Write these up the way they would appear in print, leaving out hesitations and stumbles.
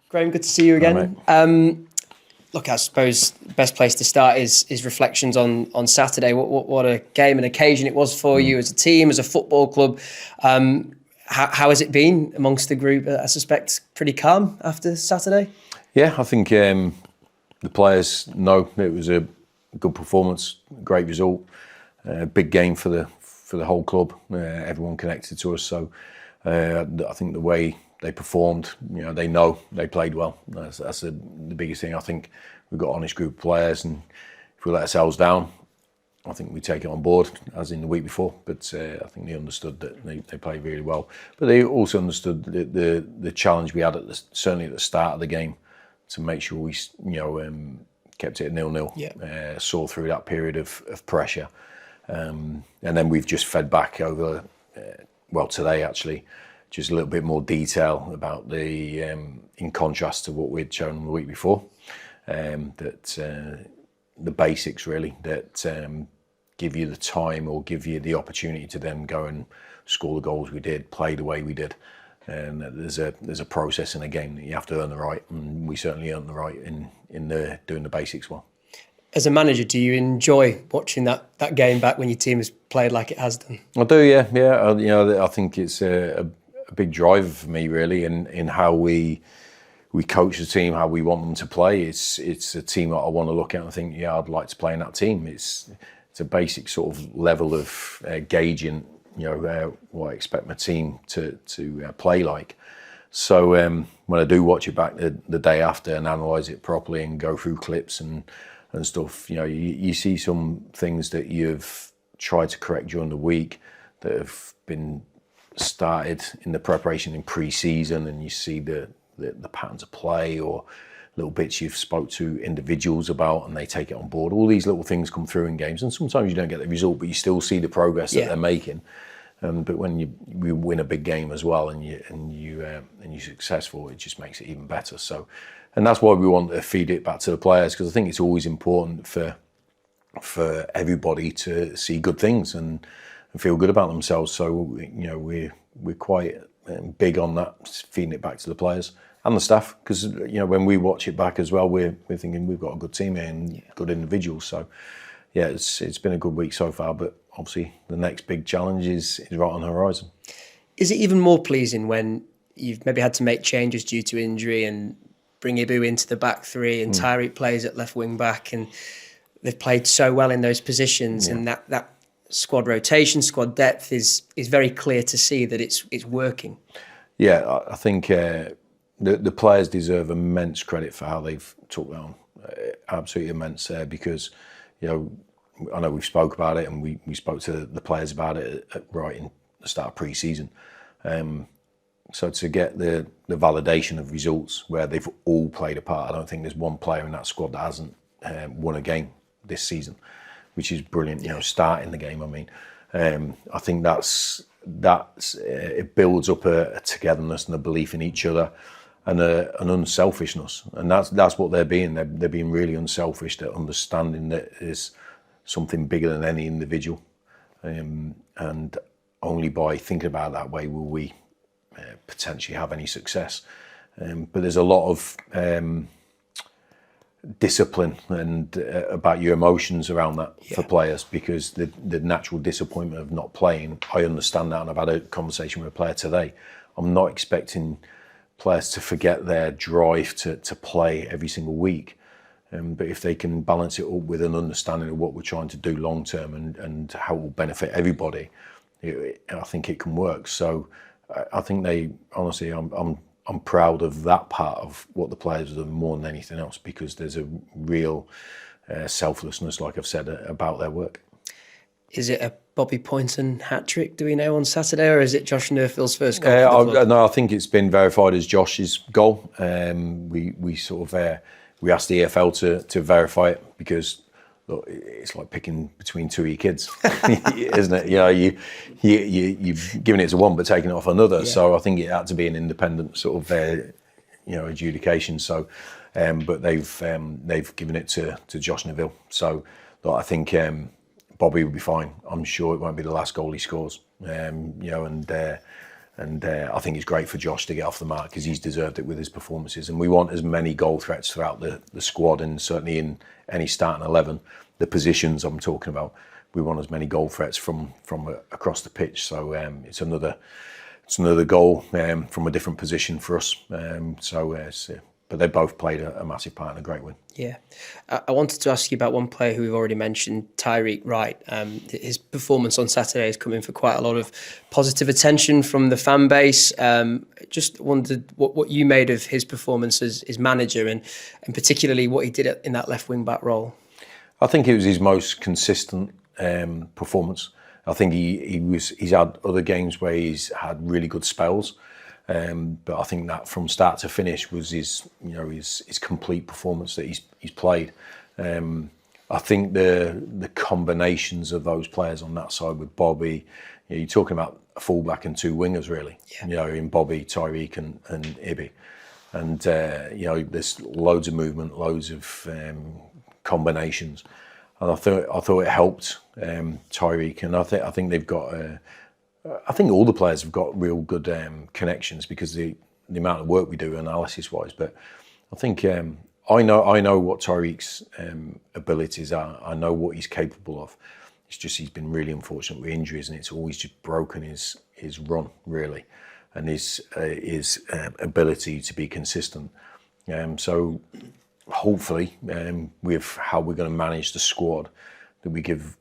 Graham, good to see you again. Look, I suppose the best place to start is reflections on Saturday. What a game and occasion it was for you as a team, as a football club. How has it been amongst the group? I suspect pretty calm after Saturday. Yeah, I think the players know it was a good performance, great result, big game for the whole club. Everyone connected to us, so I think the way they performed, they know they played well. That's the biggest thing. I think we've got an honest group of players, and if we let ourselves down, I think we take it on board, as in the week before. But I think they understood that they played really well. But they also understood the challenge we had certainly at the start of the game to make sure we kept it at 0-0. Yeah. Saw through that period of pressure, and then we've just fed back over. Today actually. Just a little bit more detail about in contrast to what we'd shown the week before, the basics really that give you the time or give you the opportunity to then go and score the goals we did, play the way we did, and there's a process in a game that you have to earn the right, and we certainly earned the right in doing the basics well. As a manager, do you enjoy watching that game back when your team has played like it has done? I do, yeah. I think it's a big driver for me really in how we coach the team, how we want them to play. It's a team that I want to look at and think, yeah, I'd like to play in that team. It's a basic sort of level of gauging, what I expect my team to play like. So when I do watch it back the day after and analyse it properly and go through clips and stuff, you see some things that you've tried to correct during the week that have been started in the preparation in pre-season, and you see the patterns of play or little bits you've spoke to individuals about and they take it on board. All these little things come through in games, and sometimes you don't get the result, but you still see the progress that they're making. But when you win a big game as well and you're successful, it just makes it even better. So, and that's why we want to feed it back to the players, because I think it's always important for everybody to see good things and feel good about themselves. So we're quite big on that, feeding it back to the players and the staff, because when we watch it back as well, we're thinking we've got a good team here and good individuals. So yeah, it's been a good week so far, but obviously the next big challenge is right on the horizon. Is it even more pleasing when you've maybe had to make changes due to injury and bring Ibu into the back three and Tariq plays at left wing back, and they've played so well in those positions, and that squad rotation, squad depth is very clear to see that it's working? Yeah, I think the players deserve immense credit for how they've took that on. Absolutely immense, because I know we've spoke about it and we spoke to the players about it right in the start of pre-season. So to get the validation of results where they've all played a part, I don't think there's one player in that squad that hasn't won a game this season, which is brilliant. Starting the game, I mean, I think that's it builds up a togetherness and a belief in each other and an unselfishness, and that's what they're being. They're being really unselfish. They're understanding that there's something bigger than any individual, and only by thinking about it that way will we potentially have any success. But there's a lot of discipline and about your emotions around that for players, because the natural disappointment of not playing, I understand that, and I've had a conversation with a player today. I'm not expecting players to forget their drive to play every single week, but if they can balance it up with an understanding of what we're trying to do long term and how it will benefit everybody, I think it can work. So I think honestly, I'm proud of that part of what the players have done more than anything else, because there's a real selflessness, like I've said, about their work. Is it a Bobby Pointon hat-trick, do we know, on Saturday, or is it Josh Nerfield's first goal? No, I think it's been verified as Josh's goal. We sort of we asked the EFL to verify it, because look, it's like picking between two of your kids, isn't it? You've given it to one but taken it off another. Yeah. So I think it had to be an independent sort of adjudication. So, but they've given it to Josh Nerfield. So look, I think Bobby will be fine. I'm sure it won't be the last goal he scores. And I think it's great for Josh to get off the mark because he's deserved it with his performances. And we want as many goal threats throughout the squad, and certainly in any starting 11, the positions I'm talking about, we want as many goal threats from across the pitch. So it's another goal from a different position for us. But they both played a massive part in a great win. Yeah. I wanted to ask you about one player who we've already mentioned, Tariq Wright. His performance on Saturday has come in for quite a lot of positive attention from the fan base. Just wondered what you made of his performance as manager, and particularly what he did in that left wing back role. I think it was his most consistent performance. I think he's had other games where he's had really good spells. But I think that from start to finish was his complete performance that he's played. I think the combinations of those players on that side with Bobby, you're talking about a fullback and two wingers really. Yeah. In Bobby, Tariq, and Ibi, and there's loads of movement, loads of combinations, and I thought it helped Tariq, and I think they've got. I think all the players have got real good connections because the amount of work we do analysis-wise. But I think I know what Tariq's abilities are. I know what he's capable of. It's just he's been really unfortunate with injuries, and it's always just broken his run really, and his ability to be consistent. So hopefully, with how we're going to manage the squad, that we give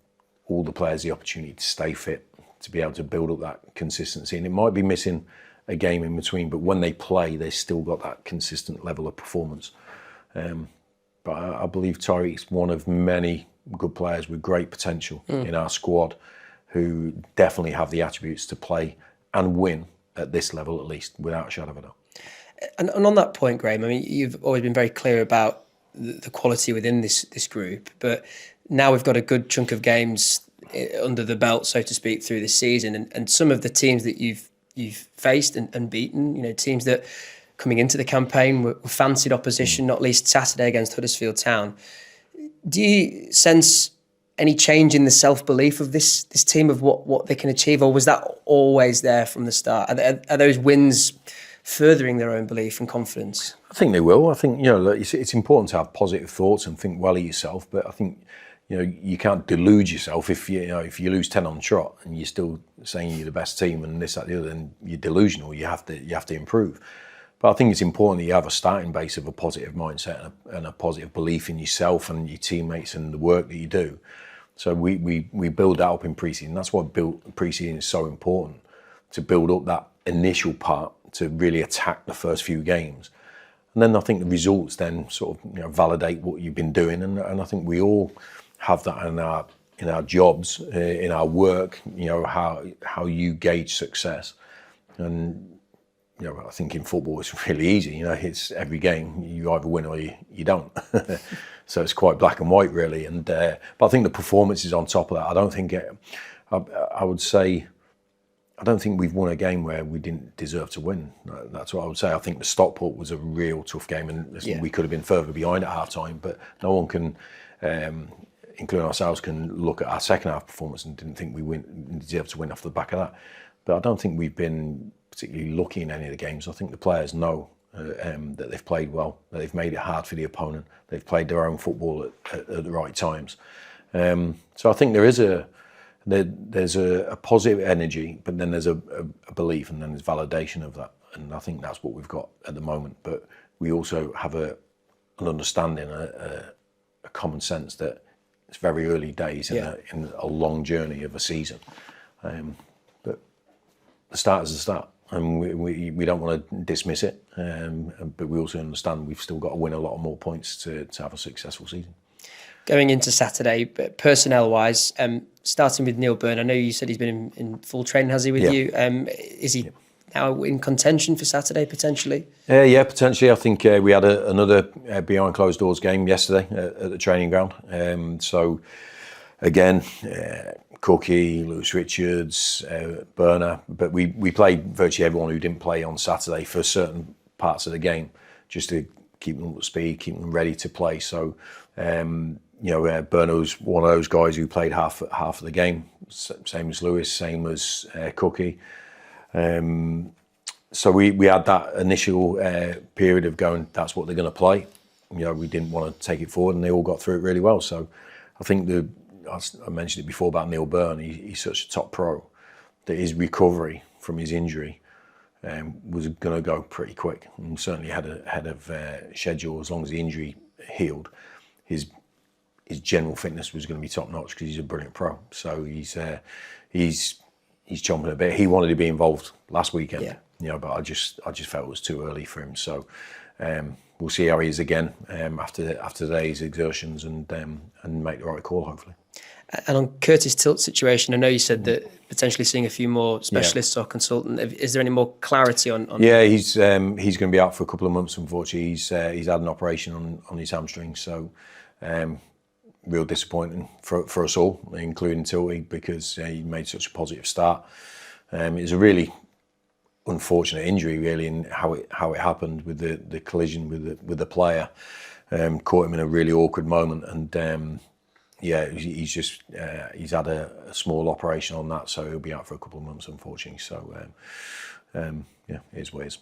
all the players the opportunity to stay fit, to be able to build up that consistency. And it might be missing a game in between, but when they play, they've still got that consistent level of performance. But I believe Tariq's one of many good players with great potential in our squad who definitely have the attributes to play and win at this level, at least, without a shadow of a doubt. And on that point, Graham, I mean, you've always been very clear about the quality within this group, but now we've got a good chunk of games under the belt, so to speak, through this season, and some of the teams that you've faced and beaten, teams that coming into the campaign were fancied opposition, not least Saturday against Huddersfield Town. Do you sense any change in the self-belief of this team, of what they can achieve, or was that always there from the start? Are those wins furthering their own belief and confidence? I think they will. I think it's important to have positive thoughts and think well of yourself, but I think you can't delude yourself if you lose 10 on trot and you're still saying you're the best team and this, that, the other, then you're delusional. You have to improve. But I think it's important that you have a starting base of a positive mindset and a positive belief in yourself and your teammates and the work that you do. So we build that up in pre-season. That's why pre-season is so important, to build up that initial part to really attack the first few games. And then I think the results then sort of validate what you've been doing. And I think we all have that in our jobs, in our work, how you gauge success. And I think in football it's really easy. It's every game you either win or you don't. So it's quite black and white really. And but I think the performance is on top of that. I don't think I would say I don't think we've won a game where we didn't deserve to win. That's what I would say. I think the Stockport was a real tough game, and we could have been further behind at half time. But no one can, including ourselves, can look at our second half performance and didn't think we deserved to win off the back of that. But I don't think we've been particularly lucky in any of the games. I think the players know that they've played well, that they've made it hard for the opponent. They've played their own football at the right times. So I think there's a positive energy, but then there's a belief, and then there's validation of that. And I think that's what we've got at the moment. But we also have an understanding, a common sense that it's very early days in a long journey of a season. But the start is the start, and we don't want to dismiss it. But we also understand we've still got to win a lot more points to have a successful season. Going into Saturday, personnel-wise, starting with Neil Byrne, I know you said he's been in full training, has he, with you? Is he now in contention for Saturday, potentially? Yeah, potentially. I think we had another behind closed doors game yesterday at the training ground. So, again, Cookie, Lewis Richards, Burner, but we played virtually everyone who didn't play on Saturday for certain parts of the game, just to keep them up to speed, keep them ready to play. So, Berno's one of those guys who played half of the game, same as Lewis, same as Cookie. So we had that initial period of going, that's what they're going to play. We didn't want to take it forward, and they all got through it really well. So I think I mentioned it before about Neil Byrne. He's such a top pro that his recovery from his injury was going to go pretty quick, and certainly ahead of schedule. As long as the injury healed, his general fitness was going to be top notch because he's a brilliant pro. So he's chomping a bit. He wanted to be involved last weekend, but I just felt it was too early for him. So we'll see how he is again after today's exertions and make the right call, hopefully. And on Curtis Tilt's situation, I know you said that potentially seeing a few more specialists or consultant. Is there any more clarity on? Yeah, he's going to be out for a couple of months. Unfortunately, he's had an operation on his hamstring, so real disappointing for us all, including Tilty, because he made such a positive start. It was a really unfortunate injury, really, in how it happened with the collision with the player. Caught him in a really awkward moment, and he's had a small operation on that, so he'll be out for a couple of months, unfortunately. So it is what it is.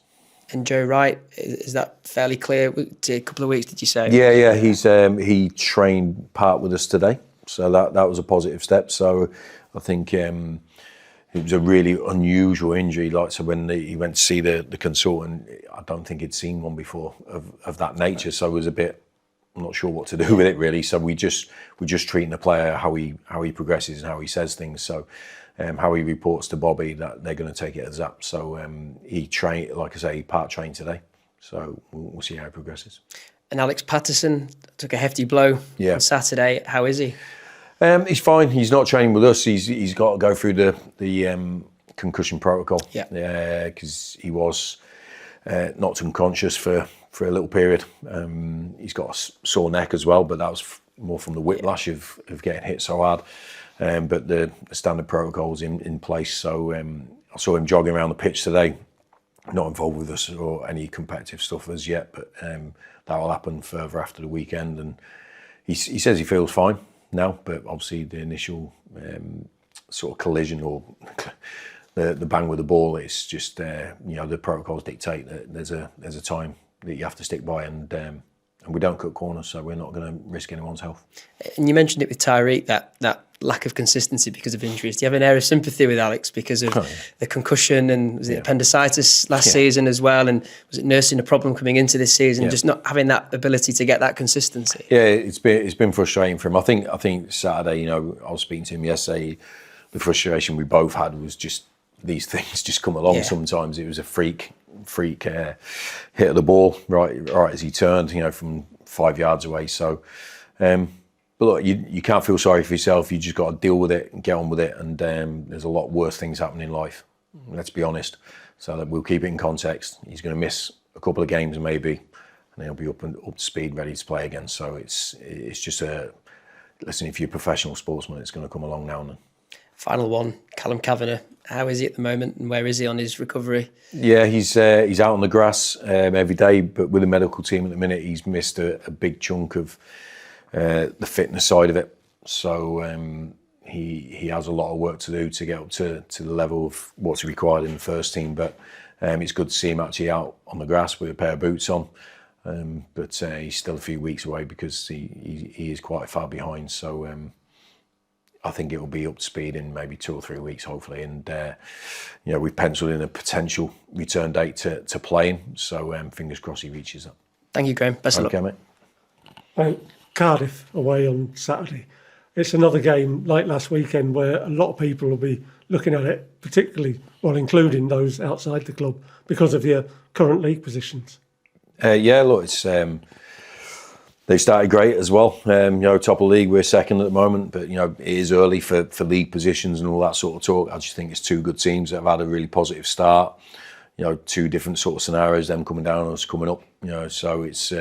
And Joe Wright, is that fairly clear? A couple of weeks, did you say? Yeah. He trained part with us today, so that was a positive step. So I think it was a really unusual injury. Like, so when he went to see the consultant, I don't think he'd seen one before of that nature. So it was a bit, I'm not sure what to do with it really. So we're just treating the player how he progresses and how he says things. So how he reports to Bobby, that they're going to take it as that. So he trained, like I say, he part trained today. So we'll see how he progresses. And Alex Patterson took a hefty blow on Saturday. How is he? He's fine. He's not training with us. He's got to go through the concussion protocol. Because he was knocked unconscious for a little period. He's got a sore neck as well, but that was more from the whiplash of getting hit so hard. But the standard protocol's in place. So I saw him jogging around the pitch today. Not involved with us or any competitive stuff as yet, but that will happen further after the weekend. And he says he feels fine now, but obviously the initial sort of collision or the bang with the ball, it's just the protocols dictate that there's a time that you have to stick by, and we don't cut corners, so we're not going to risk anyone's health. And you mentioned it with Tariq, that lack of consistency because of injuries. Do you have an air of sympathy with Alex because of the concussion, and was it appendicitis last season as well, and was it nursing a problem coming into this season, just not having that ability to get that consistency? Yeah, it's been frustrating for him. I think Saturday, I was speaking to him yesterday, the frustration we both had was just these things just come along. Sometimes it was a freak hit of the ball right as he turned, from 5 yards away. So but look, you can't feel sorry for yourself. You just got to deal with it and get on with it. And there's a lot worse things happening in life, let's be honest. So that we'll keep it in context. He's going to miss a couple of games maybe, and he'll be up to speed, ready to play again. So it's just listen, if you're a professional sportsman, it's going to come along now and then. Final one, Callum Kavanagh. How is he at the moment, and where is he on his recovery? Yeah, he's out on the grass every day, but with the medical team at the minute, he's missed a big chunk of the fitness side of it. So he has a lot of work to do to get up to the level of what's required in the first team. But it's good to see him actually out on the grass with a pair of boots on. But he's still a few weeks away because he is quite far behind. So I think it will be up to speed in maybe 2 or 3 weeks, hopefully. And we've penciled in a potential return date to playing. So fingers crossed he reaches that. Thank you, Graham. Best of luck. Okay, mate. Cardiff away on Saturday. It's another game like last weekend where a lot of people will be looking at it, particularly, including those outside the club, because of your current league positions. Look, it's they started great as well. Top of the league, we're second at the moment, but it is early for league positions and all that sort of talk. I just think it's two good teams that have had a really positive start. Two different sort of scenarios, them coming down and us coming up. So it's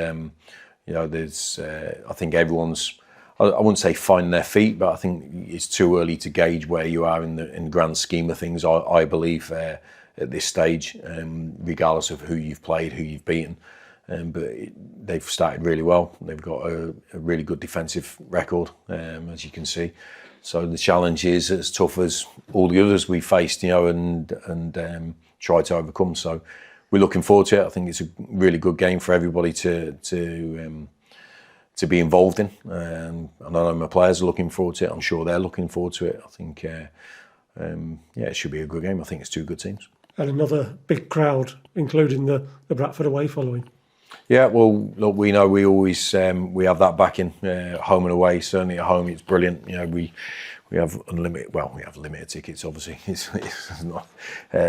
there's I think everyone's, I wouldn't say finding their feet, but I think it's too early to gauge where you are in the grand scheme of things. I believe at this stage, regardless of who you've played, who you've beaten. But they've started really well. They've got a really good defensive record, as you can see. So the challenge is as tough as all the others we faced, and tried to overcome. So we're looking forward to it. I think it's a really good game for everybody to be involved in. I know my players are looking forward to it. I'm sure they're looking forward to it. I think, it should be a good game. I think it's two good teams. And another big crowd, including the Bradford away following. Yeah, well, look, we know we always we have that backing, home and away. Certainly at home, it's brilliant. We have unlimited. Well, we have limited tickets. Obviously, it's not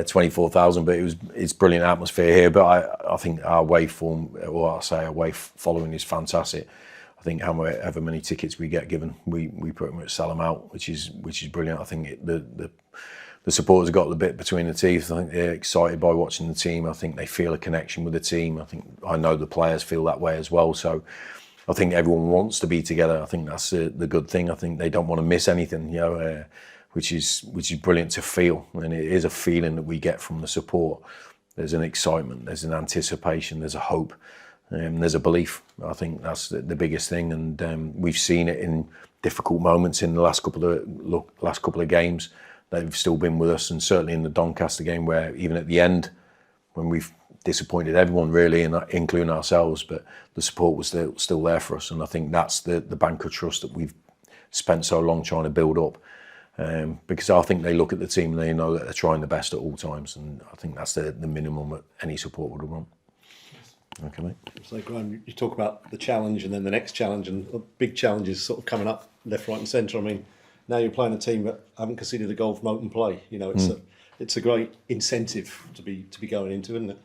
24,000, but it's brilliant atmosphere here. But I think our away form, or our away following, is fantastic. I think however many tickets we get given, we pretty much sell them out, which is brilliant. I think the supporters have got the bit between the teeth. I think they're excited by watching the team. I think they feel a connection with the team. I know the players feel that way as well. So I think everyone wants to be together. I think that's the good thing. I think they don't want to miss anything, which is brilliant to feel. And it is a feeling that we get from the support. There's an excitement, there's an anticipation, there's a hope, there's a belief. I think that's the biggest thing. And we've seen it in difficult moments in the last couple of games. They've still been with us, and certainly in the Doncaster game, where even at the end, when we've disappointed everyone really, and including ourselves, but the support was still there for us. And I think that's the bank of trust that we've spent so long trying to build up, because I think they look at the team and they know that they're trying the best at all times, and I think that's the minimum that any support would want. Okay, mate. So, Graham, you talk about the challenge and then the next challenge, and big challenges sort of coming up left, right, and centre. I mean, now you're playing a team that haven't conceded a goal from open play. It's a great incentive to be going into, isn't it?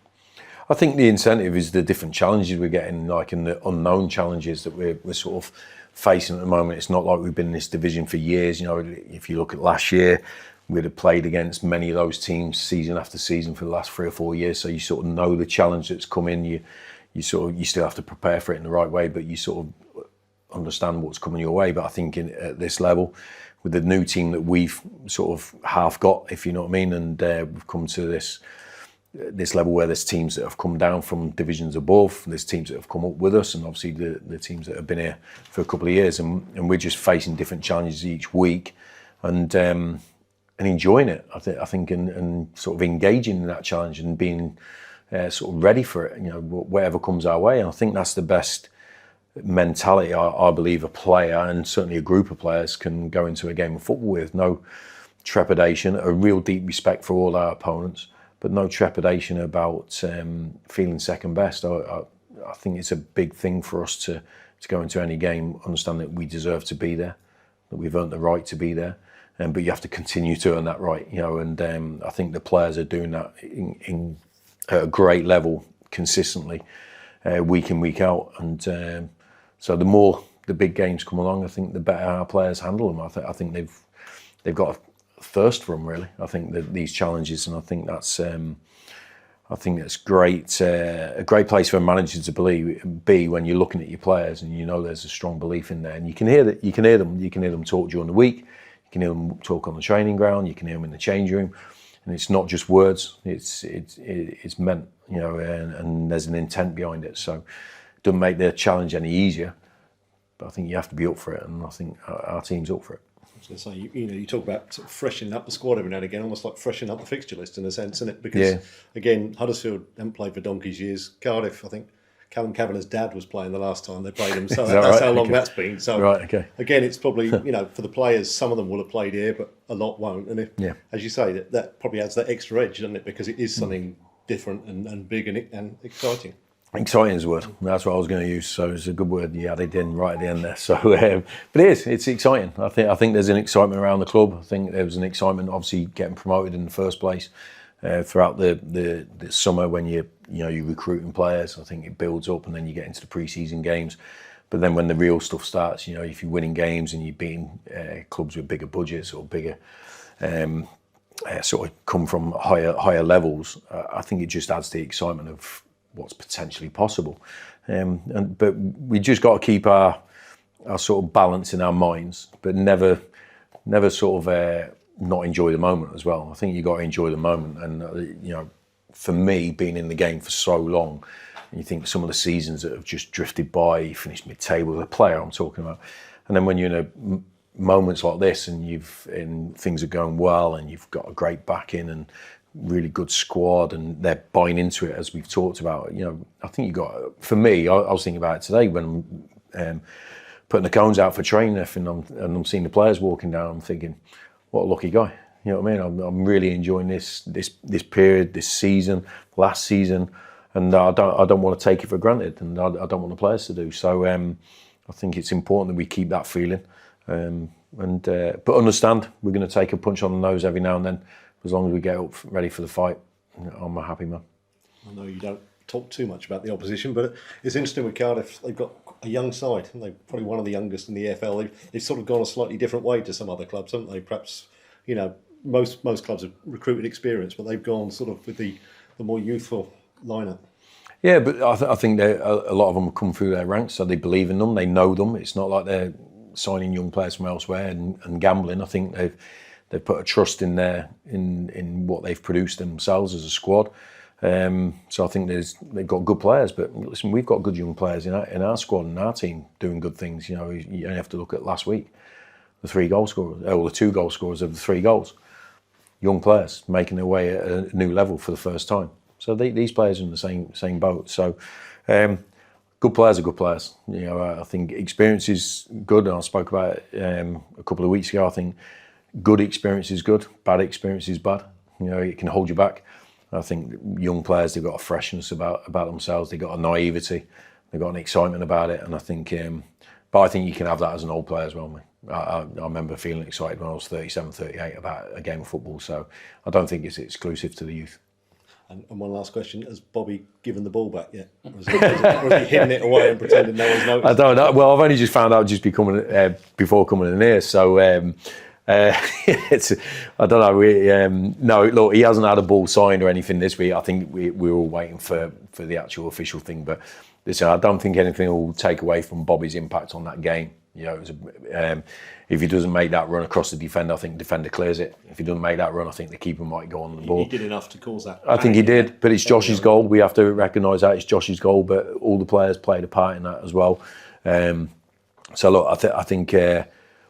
I think the incentive is the different challenges we're getting, like in the unknown challenges that we're sort of facing at the moment. It's not like we've been in this division for years. If you look at last year, we'd have played against many of those teams season after season for the last 3 or 4 years. So you sort of know the challenge that's come in. You still have to prepare for it in the right way, but you sort of understand what's coming your way. But I think at this level, with the new team that we've sort of half got, if you know what I mean, and we've come to this level where there's teams that have come down from divisions above, there's teams that have come up with us, and obviously the teams that have been here for a couple of years, and we're just facing different challenges each week, and enjoying it. I think and sort of engaging in that challenge and being sort of ready for it, whatever comes our way. And I think that's the best mentality I believe a player, and certainly a group of players, can go into a game of football with. No trepidation, a real deep respect for all our opponents, but no trepidation about feeling second best. I think it's a big thing for us to go into any game, understand that we deserve to be there, that we've earned the right to be there, but you have to continue to earn that right, and I think the players are doing that at a great level consistently, week in, week out, and so the more the big games come along, I think the better our players handle them. I think they've got a thirst for them, really. I think that these challenges, and I think that's great. A great place for a manager to be when you're looking at your players and there's a strong belief in there, and you can hear them talk during the week. You can hear them talk on the training ground. You can hear them in the change room, and it's not just words. It's meant, and there's an intent behind it. So it doesn't make the challenge any easier, but I think you have to be up for it, and I think our team's up for it. I was going to say, you talk about sort of freshening up the squad every now and again, almost like freshening up the fixture list in a sense, isn't it? Because again, Huddersfield haven't played for donkey's years. Cardiff, I think Callum Kavanagh's dad was playing the last time they played him, so that's right? How long that's been. So again, it's probably for the players, some of them will have played here, but a lot won't. And as you say, that probably adds that extra edge, doesn't it? Because it is something different and big and exciting. Exciting is a word. That's what I was going to use. So it's a good word you added in right at the end there. So, but it's exciting. I think there's an excitement around the club. I think there was an excitement, obviously, getting promoted in the first place. Throughout the summer, when you're recruiting players, I think it builds up, and then you get into the pre-season games. But then when the real stuff starts, if you're winning games and you're beating clubs with bigger budgets or bigger sort of come from higher levels, I think it just adds to the excitement of what's potentially possible. But we just got to keep our sort of balance in our minds, but never sort of not enjoy the moment as well. I think you got to enjoy the moment, and for me, being in the game for so long, You think some of the seasons that have just drifted by, you finished mid-table, the player I'm talking about. And then when you're in moments like this and things are going well and you've got a great backing and really good squad and they're buying into it, as we've talked about, I think you got, for me, I was thinking about it today when I'm putting the cones out for training and I'm seeing the players walking down, I'm thinking, what a lucky guy. You know what I mean? I'm really enjoying this period, this season, last season, and I don't want to take it for granted, and I don't want the players to do. So I think it's important that we keep that feeling, but understand we're going to take a punch on the nose every now and then. As long as we get up ready for the fight, I'm a happy man. I know you don't talk too much about the opposition, but it's interesting with Cardiff. They've got a young side, and they're probably one of the youngest in the EFL. They've sort of gone a slightly different way to some other clubs, haven't they? Perhaps, most clubs have recruited experience, but they've gone sort of with the more youthful lineup. Yeah, but I think a lot of them have come through their ranks, so they believe in them, they know them. It's not like they're signing young players from elsewhere and gambling. I think they've put a trust in what they've produced themselves as a squad. So I think they've got good players. But listen, we've got good young players in our squad and our team doing good things. You only have to look at last week, the 3 goal scorers, or the 2 goal scorers of the 3 goals. Young players making their way at a new level for the first time. So these players are in the same boat. So good players are good players. I think experience is good, and I spoke about it a couple of weeks ago. I think good experience is good, bad experience is bad. It can hold you back. I think young players, they've got a freshness about themselves. They've got a naivety. They've got an excitement about it. And I think, but I think you can have that as an old player as well, mate. I remember feeling excited when I was 37, 38 about a game of football. So I don't think it's exclusive to the youth. And one last question: has Bobby given the ball back yet? Or is he hidden it away and pretending no one's noticed? I don't know. Well, I've only just found out before coming in here. So I don't know. No, look, he hasn't had a ball signed or anything this week. I think we're all waiting for the actual official thing. But listen, I don't think anything will take away from Bobby's impact on that game. If he doesn't make that run across the defender, I think the defender clears it. If he doesn't make that run, I think the keeper might go on the ball. He did enough to cause that. I think he did, but it's Josh's goal. We have to recognise that it's Josh's goal, but all the players played a part in that as well. So look, I think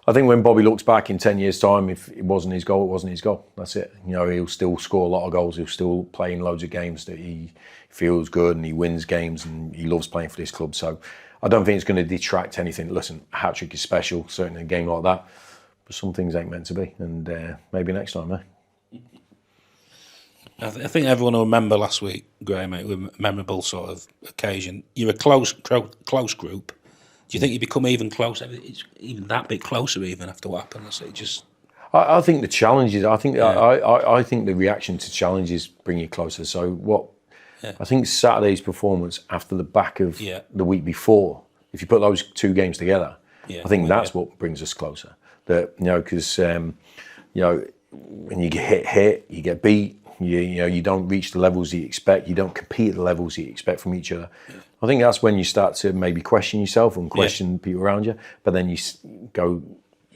when Bobby looks back in 10 years' time, if it wasn't his goal, it wasn't his goal. That's it. He'll still score a lot of goals. He'll still play in loads of games that he feels good, and he wins games, and he loves playing for this club. So I don't think it's going to detract anything. Listen, a hat-trick is special, certainly in a game like that. But some things ain't meant to be, and maybe next time, eh? I think everyone will remember last week, Graham, it was a memorable sort of occasion. You're a close group. Do you think you become even closer? It's even that bit closer even after what happened. So it just. I think the challenges. I think the reaction to challenges bring you closer. So what? Yeah. I think Saturday's performance after the back of the week before, if you put those 2 games together, I think that's what brings us closer. That because when you get hit, you get beat. You don't reach the levels you expect. You don't compete at the levels you expect from each other. Yeah. I think that's when you start to maybe question yourself and question people around you. But then you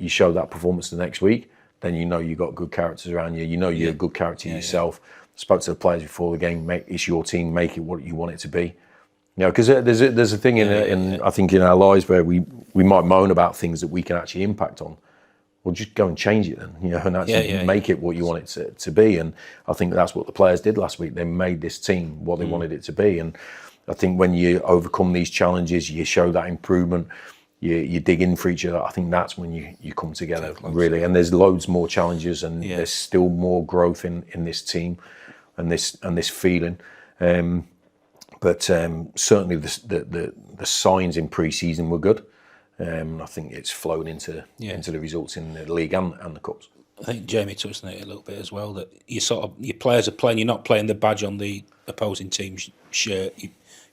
show that performance the next week. Then you've got good characters around you. You're a good character yourself. Yeah. Spoke to the players before the game. It's your team. Make it what you want it to be. Because there's a thing I think in our lives where we might moan about things that we can actually impact on. Well, just go and change it then, and actually make it what you want it to be. And I think that's what the players did last week. They made this team what they wanted it to be. And I think when you overcome these challenges, you show that improvement, you dig in for each other. I think that's when you come together, really. And there's loads more challenges, and there's still more growth in this team and this feeling. But certainly the signs in pre-season were good. I think it's flown into the results in the league and the cups. I think Jamie touched on it a little bit as well, that your players are playing. You're not playing the badge on the opposing team's shirt.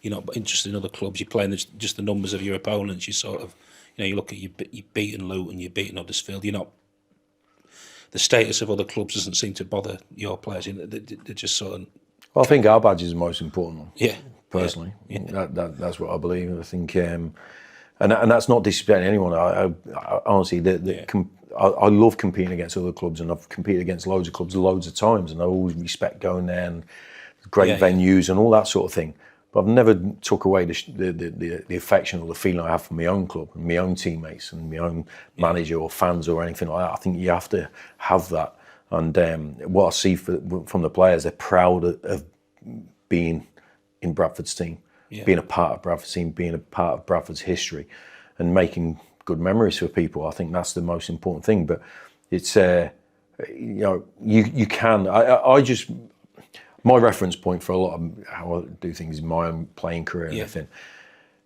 You're not interested in other clubs. You're playing just the numbers of your opponents. You sort of, you look at you beating Luton, you're beating Huddersfield. You're not. The status of other clubs doesn't seem to bother your players. They're just sort of. Well, I think our badge is the most important one. Yeah. Personally, that's what I believe. I think. And that's not disrespecting anyone. I honestly, I love competing against other clubs, and I've competed against loads of clubs loads of times, and I always respect going there and great venues and all that sort of thing. but I've never took away the affection or the feeling I have from my own club and my own teammates and my own manager or fans or anything like that. I think you have to have that. And what I see from the players, they're proud of being in Bradford's team, being a part of Bradford's team, being a part of Bradford's history, and making good memories for people. I think that's the most important thing. But it's you can. I just. My reference point for a lot of how I do things is my own playing career and everything.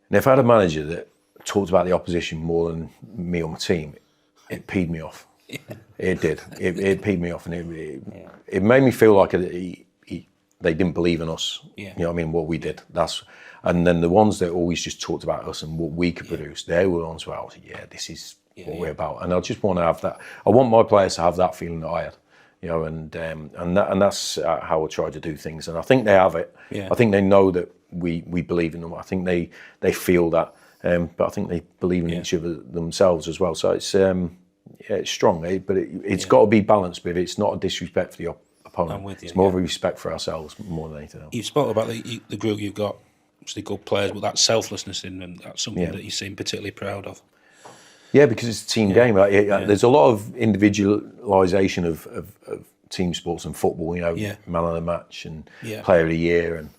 And if I had a manager that talked about the opposition more than me or my team, it peed me off. Yeah. It did. It peed me off, and it made me feel like they didn't believe in us. Yeah. You know what I mean? What we did. And then the ones that always just talked about us and what we could produce, they were the ones where I was like, this is what we're about. And I just want to have that. I want my players to have that feeling that I had. You know, and that's how I try to do things, and I think they have it. Yeah. I think they know that we believe in them. I think they feel that, but I think they believe in each other themselves as well. So it's it's strong, but it's got to be balanced with. It's not a disrespect for the opponent. I'm with you, it's more of a respect for ourselves more than anything else. You spoke about the group you've got, obviously good players, but that selflessness in them, that's something that you seem particularly proud of. Yeah, because it's a team game. There's a lot of individualisation of team sports and football. You know, man of the match and player of the year and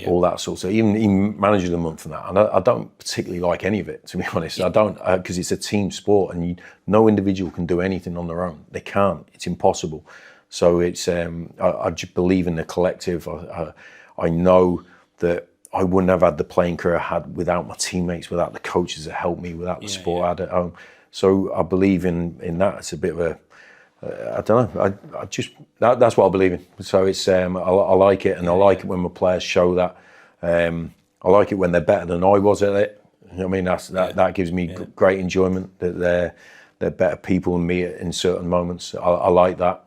all that sort of stuff. Even manager of the month and that. And I don't particularly like any of it, to be honest. I don't, because it's a team sport, and no individual can do anything on their own. They can't. It's impossible. So it's I just believe in the collective. I know that I wouldn't have had the playing career I had without my teammates, without the coaches that helped me, without the sport I had at home. So I believe in that. It's a bit of a, I don't know. I just that's what I believe in. So it's I like it, and I like it when my players show that. I like it when they're better than I was at it. You know what I mean? That gives me great enjoyment. That they're better people than me in certain moments. I like that.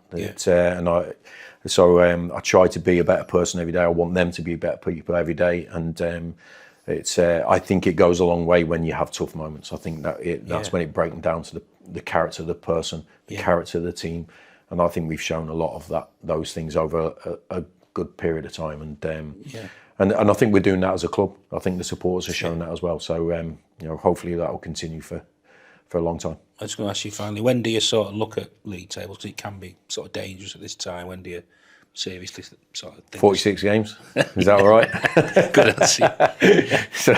I try to be a better person every day. I want them to be better people every day, and I think it goes a long way when you have tough moments. I think that's when it breaks down to the character of the person, the character of the team, and I think we've shown a lot of those things over a good period of time, and I think we're doing that as a club. I think the supporters have shown that as well. So hopefully that will continue for a long time. I was going to ask you finally, when do you sort of look at league tables? Because it can be sort of dangerous at this time. When do you seriously sort of think 46 games? Is that all right? Good answer. So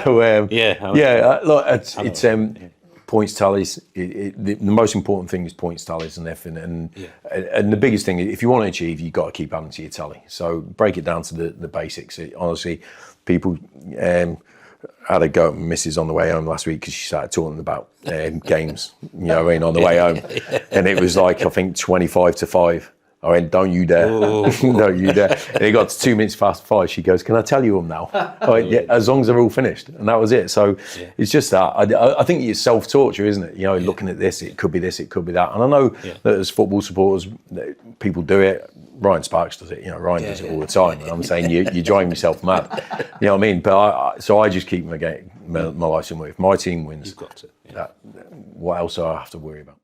look, it's points tallies. The most important thing is points tallies and everything. And the biggest thing, if you want to achieve, you've got to keep adding to your tally. So break it down to the basics. Honestly, people. I had a go at my missus on the way home last week because she started talking about games, you know what I mean, on the way home. And it was like, I think 25-5. I went, don't you dare. Don't you dare. And it got to 2 minutes past 5. She goes, can I tell you them now? I went, as long as they're all finished. And that was it. So it's just that. I think it's self-torture, isn't it? You know, looking at this, it could be this, it could be that. And I know that as football supporters, people do it. Ryan Sparks does it. You know, Ryan does it all the time. And I'm saying you're driving yourself mad. You know what I mean? But so I just keep my life in with. If my team wins, you've got to. what else do I have to worry about?